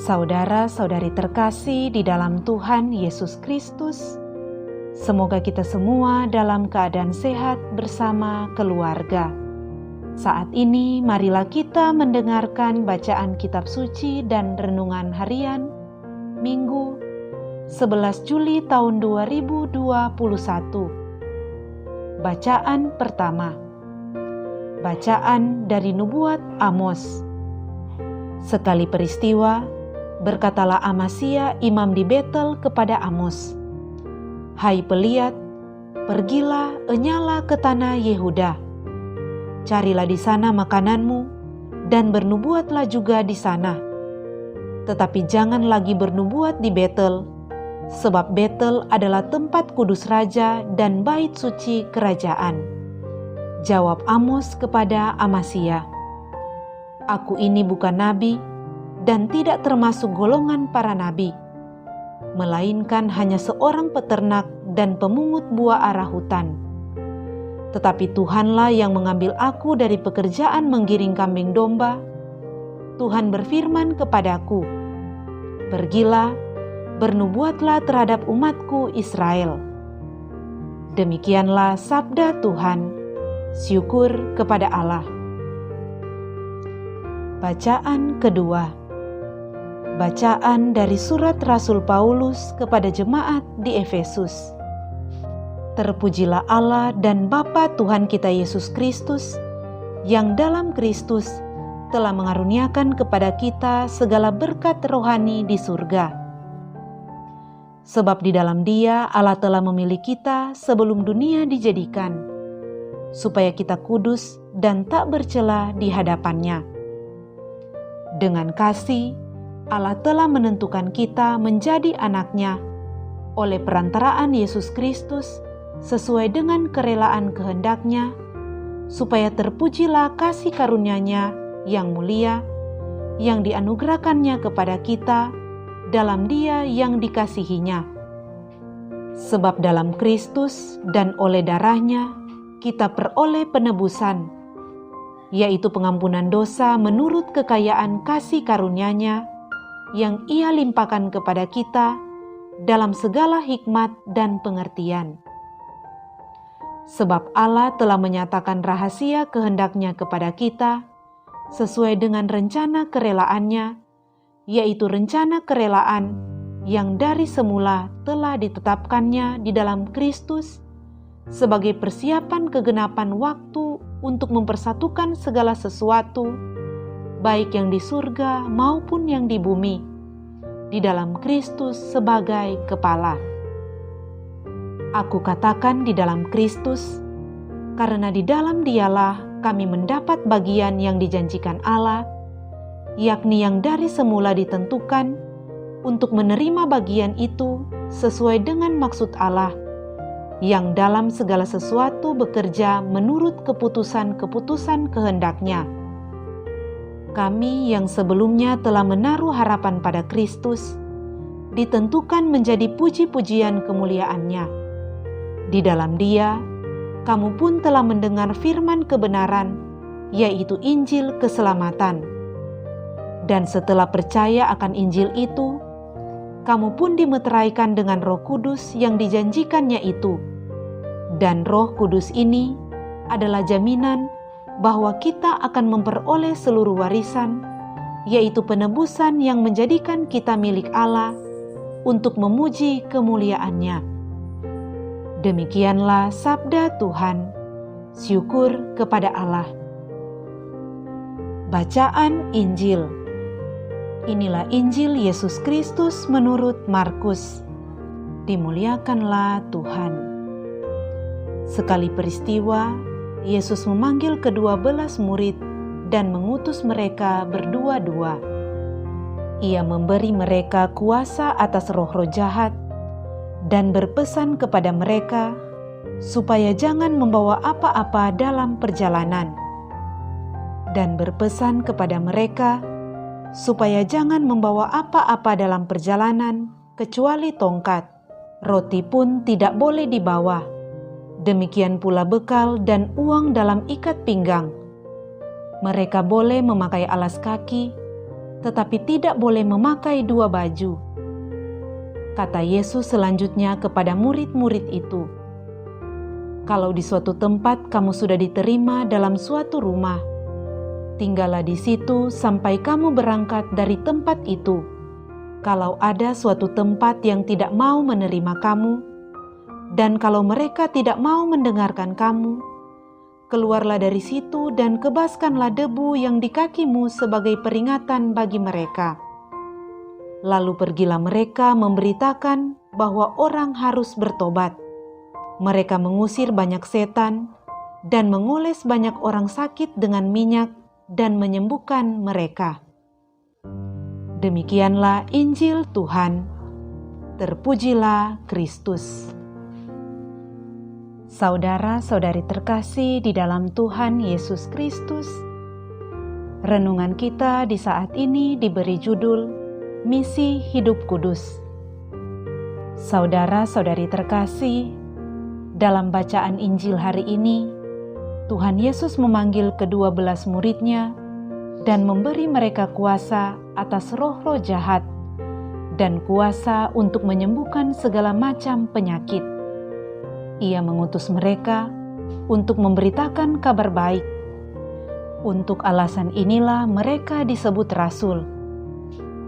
Saudara-saudari terkasih di dalam Tuhan Yesus Kristus, semoga kita semua dalam keadaan sehat bersama keluarga. Saat ini marilah kita mendengarkan bacaan kitab suci dan renungan harian Minggu 11 Juli tahun 2021. Bacaan pertama. Bacaan dari nubuat Amos. Sekali peristiwa, berkatalah Amasya imam di Betel kepada Amos, "Hai pelihat, pergilah enyalah ke tanah Yehuda. Carilah di sana makananmu dan bernubuatlah juga di sana. Tetapi jangan lagi bernubuat di Betel, sebab Betel adalah tempat kudus raja dan bait suci kerajaan." Jawab Amos kepada Amasya, "Aku ini bukan nabi dan tidak termasuk golongan para nabi, melainkan hanya seorang peternak dan pemungut buah arah hutan. Tetapi Tuhanlah yang mengambil aku dari pekerjaan menggiring kambing domba. Tuhan berfirman kepadaku, pergilah, bernubuatlah terhadap umatku Israel." Demikianlah sabda Tuhan. Syukur kepada Allah. Bacaan kedua. Bacaan dari surat Rasul Paulus kepada jemaat di Efesus. Terpujilah Allah dan Bapa Tuhan kita Yesus Kristus, yang dalam Kristus telah mengaruniakan kepada kita segala berkat rohani di surga. Sebab di dalam Dia Allah telah memilih kita sebelum dunia dijadikan, supaya kita kudus dan tak bercela di hadapan-Nya. Dengan kasih, Allah telah menentukan kita menjadi anak-Nya oleh perantaraan Yesus Kristus sesuai dengan kerelaan kehendak-Nya, supaya terpujilah kasih karunia-Nya yang mulia, yang dianugerahkan-Nya kepada kita dalam Dia yang dikasihi-Nya. Sebab dalam Kristus dan oleh darah-Nya kita peroleh penebusan, yaitu pengampunan dosa menurut kekayaan kasih karunia-Nya yang Ia limpahkan kepada kita dalam segala hikmat dan pengertian. Sebab Allah telah menyatakan rahasia kehendak-Nya kepada kita sesuai dengan rencana kerelaan-Nya, yaitu rencana kerelaan yang dari semula telah ditetapkan-Nya di dalam Kristus sebagai persiapan kegenapan waktu untuk mempersatukan segala sesuatu, baik yang di surga maupun yang di bumi, di dalam Kristus sebagai kepala. Aku katakan di dalam Kristus, karena di dalam Dialah kami mendapat bagian yang dijanjikan Allah, yakni yang dari semula ditentukan untuk menerima bagian itu sesuai dengan maksud Allah, yang dalam segala sesuatu bekerja menurut keputusan-keputusan kehendak-Nya. Kami yang sebelumnya telah menaruh harapan pada Kristus, ditentukan menjadi puji-pujian kemuliaan-Nya. Di dalam Dia, kamu pun telah mendengar firman kebenaran, yaitu Injil keselamatan. Dan setelah percaya akan Injil itu, kamu pun dimeteraikan dengan Roh Kudus yang dijanjikannya itu. Dan Roh Kudus ini adalah jaminan bahwa kita akan memperoleh seluruh warisan, yaitu penebusan yang menjadikan kita milik Allah untuk memuji kemuliaan-Nya. Demikianlah sabda Tuhan. Syukur kepada Allah. Bacaan Injil. Inilah Injil Yesus Kristus menurut Markus. Dimuliakanlah Tuhan. Sekali peristiwa, Yesus memanggil ke-12 murid dan mengutus mereka berdua-dua. Ia memberi mereka kuasa atas roh-roh jahat dan berpesan kepada mereka supaya jangan membawa apa-apa dalam perjalanan. Dan berpesan kepada mereka supaya jangan membawa apa-apa dalam perjalanan kecuali tongkat. Roti pun tidak boleh dibawa. Demikian pula bekal dan uang dalam ikat pinggang. Mereka boleh memakai alas kaki, tetapi tidak boleh memakai dua baju. Kata Yesus selanjutnya kepada murid-murid itu, "Kalau di suatu tempat kamu sudah diterima dalam suatu rumah, tinggallah di situ sampai kamu berangkat dari tempat itu. Kalau ada suatu tempat yang tidak mau menerima kamu, dan kalau mereka tidak mau mendengarkan kamu, keluarlah dari situ dan kebaskanlah debu yang di kakimu sebagai peringatan bagi mereka." Lalu pergilah mereka memberitakan bahwa orang harus bertobat. Mereka mengusir banyak setan dan mengoles banyak orang sakit dengan minyak dan menyembuhkan mereka. Demikianlah Injil Tuhan. Terpujilah Kristus. Saudara-saudari terkasih di dalam Tuhan Yesus Kristus, renungan kita di saat ini diberi judul Misi Hidup Kudus. Saudara-saudari terkasih, dalam bacaan Injil hari ini, Tuhan Yesus memanggil ke-12 murid-Nya dan memberi mereka kuasa atas roh-roh jahat dan kuasa untuk menyembuhkan segala macam penyakit. Ia mengutus mereka untuk memberitakan kabar baik. Untuk alasan inilah mereka disebut rasul,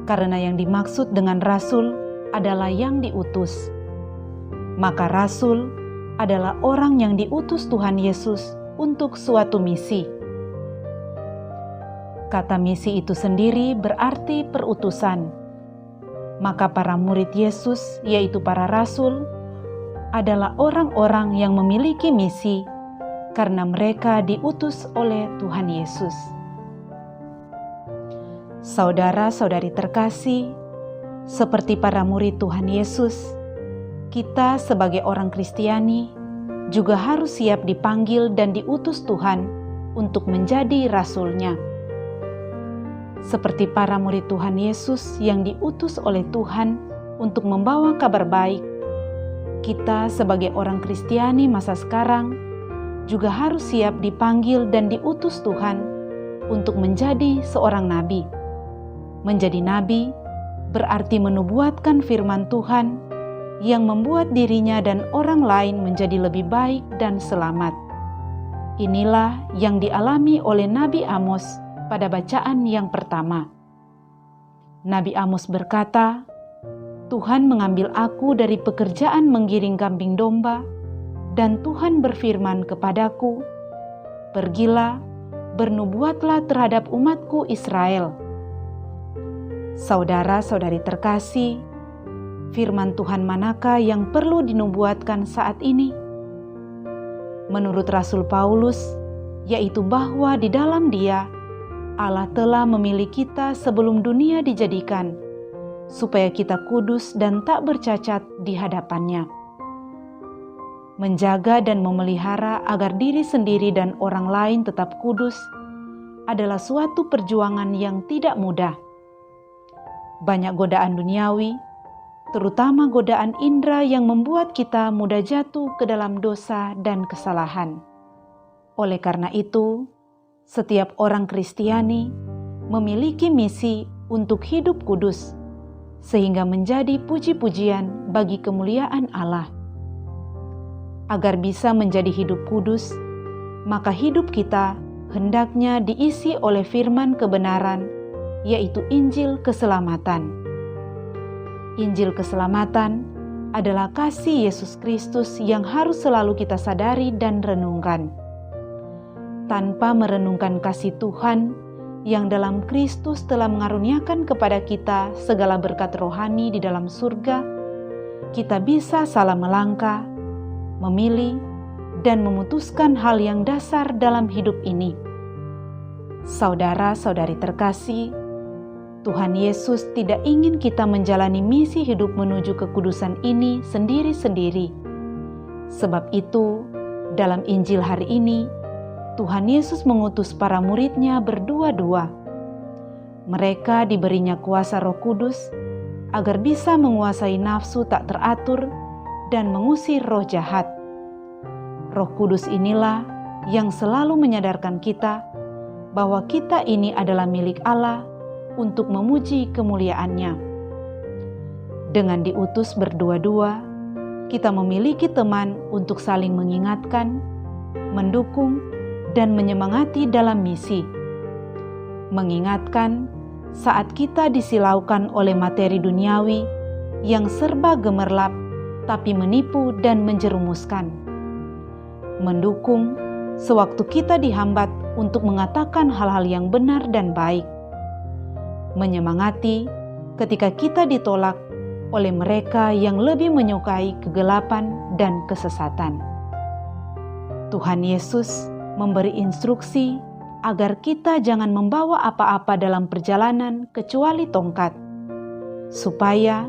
karena yang dimaksud dengan rasul adalah yang diutus. Maka rasul adalah orang yang diutus Tuhan Yesus untuk suatu misi. Kata misi itu sendiri berarti perutusan. Maka para murid Yesus, yaitu para rasul, adalah orang-orang yang memiliki misi karena mereka diutus oleh Tuhan Yesus. Saudara-saudari terkasih, seperti para murid Tuhan Yesus, kita sebagai orang Kristiani juga harus siap dipanggil dan diutus Tuhan untuk menjadi rasul-Nya. Seperti para murid Tuhan Yesus yang diutus oleh Tuhan untuk membawa kabar baik, kita sebagai orang Kristiani masa sekarang juga harus siap dipanggil dan diutus Tuhan untuk menjadi seorang nabi. Menjadi nabi berarti menubuatkan firman Tuhan yang membuat dirinya dan orang lain menjadi lebih baik dan selamat. Inilah yang dialami oleh Nabi Amos pada bacaan yang pertama. Nabi Amos berkata, "Tuhan mengambil aku dari pekerjaan menggiring kambing domba, dan Tuhan berfirman kepadaku, pergilah, bernubuatlah terhadap umatku Israel." Saudara-saudari terkasih, firman Tuhan manakah yang perlu dinubuatkan saat ini? Menurut Rasul Paulus, yaitu bahwa di dalam Dia, Allah telah memilih kita sebelum dunia dijadikan, supaya kita kudus dan tak bercacat di hadapan-Nya. Menjaga dan memelihara agar diri sendiri dan orang lain tetap kudus adalah suatu perjuangan yang tidak mudah. Banyak godaan duniawi, terutama godaan indera yang membuat kita mudah jatuh ke dalam dosa dan kesalahan. Oleh karena itu, setiap orang Kristiani memiliki misi untuk hidup kudus, sehingga menjadi puji-pujian bagi kemuliaan Allah. Agar bisa menjadi hidup kudus, maka hidup kita hendaknya diisi oleh firman kebenaran, yaitu Injil keselamatan. Injil keselamatan adalah kasih Yesus Kristus yang harus selalu kita sadari dan renungkan. Tanpa merenungkan kasih Tuhan yang dalam Kristus telah mengaruniakan kepada kita segala berkat rohani di dalam surga, kita bisa salah melangkah, memilih, dan memutuskan hal yang dasar dalam hidup ini. Saudara-saudari terkasih, Tuhan Yesus tidak ingin kita menjalani misi hidup menuju kekudusan ini sendiri-sendiri. Sebab itu, dalam Injil hari ini, Tuhan Yesus mengutus para murid-Nya berdua-dua. Mereka diberinya kuasa Roh Kudus agar bisa menguasai nafsu tak teratur dan mengusir roh jahat. Roh Kudus inilah yang selalu menyadarkan kita bahwa kita ini adalah milik Allah untuk memuji kemuliaan-Nya. Dengan diutus berdua-dua, kita memiliki teman untuk saling mengingatkan, mendukung, dan menyemangati dalam misi. Mengingatkan saat kita disilaukan oleh materi duniawi yang serba gemerlap tapi menipu dan menjerumuskan. Mendukung sewaktu kita dihambat untuk mengatakan hal-hal yang benar dan baik. Menyemangati ketika kita ditolak oleh mereka yang lebih menyukai kegelapan dan kesesatan. Tuhan Yesus memberi instruksi agar kita jangan membawa apa-apa dalam perjalanan kecuali tongkat, supaya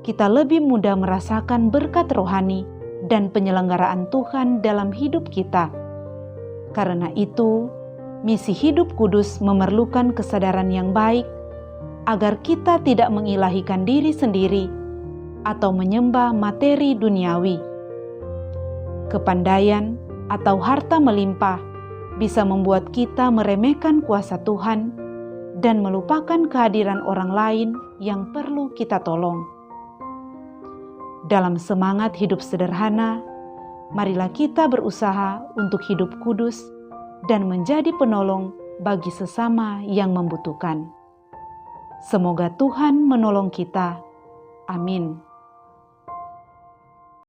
kita lebih mudah merasakan berkat rohani dan penyelenggaraan Tuhan dalam hidup kita. Karena itu, misi hidup kudus memerlukan kesadaran yang baik agar kita tidak mengilahikan diri sendiri atau menyembah materi duniawi. Kepandaian atau harta melimpah bisa membuat kita meremehkan kuasa Tuhan dan melupakan kehadiran orang lain yang perlu kita tolong. Dalam semangat hidup sederhana, marilah kita berusaha untuk hidup kudus dan menjadi penolong bagi sesama yang membutuhkan. Semoga Tuhan menolong kita. Amin.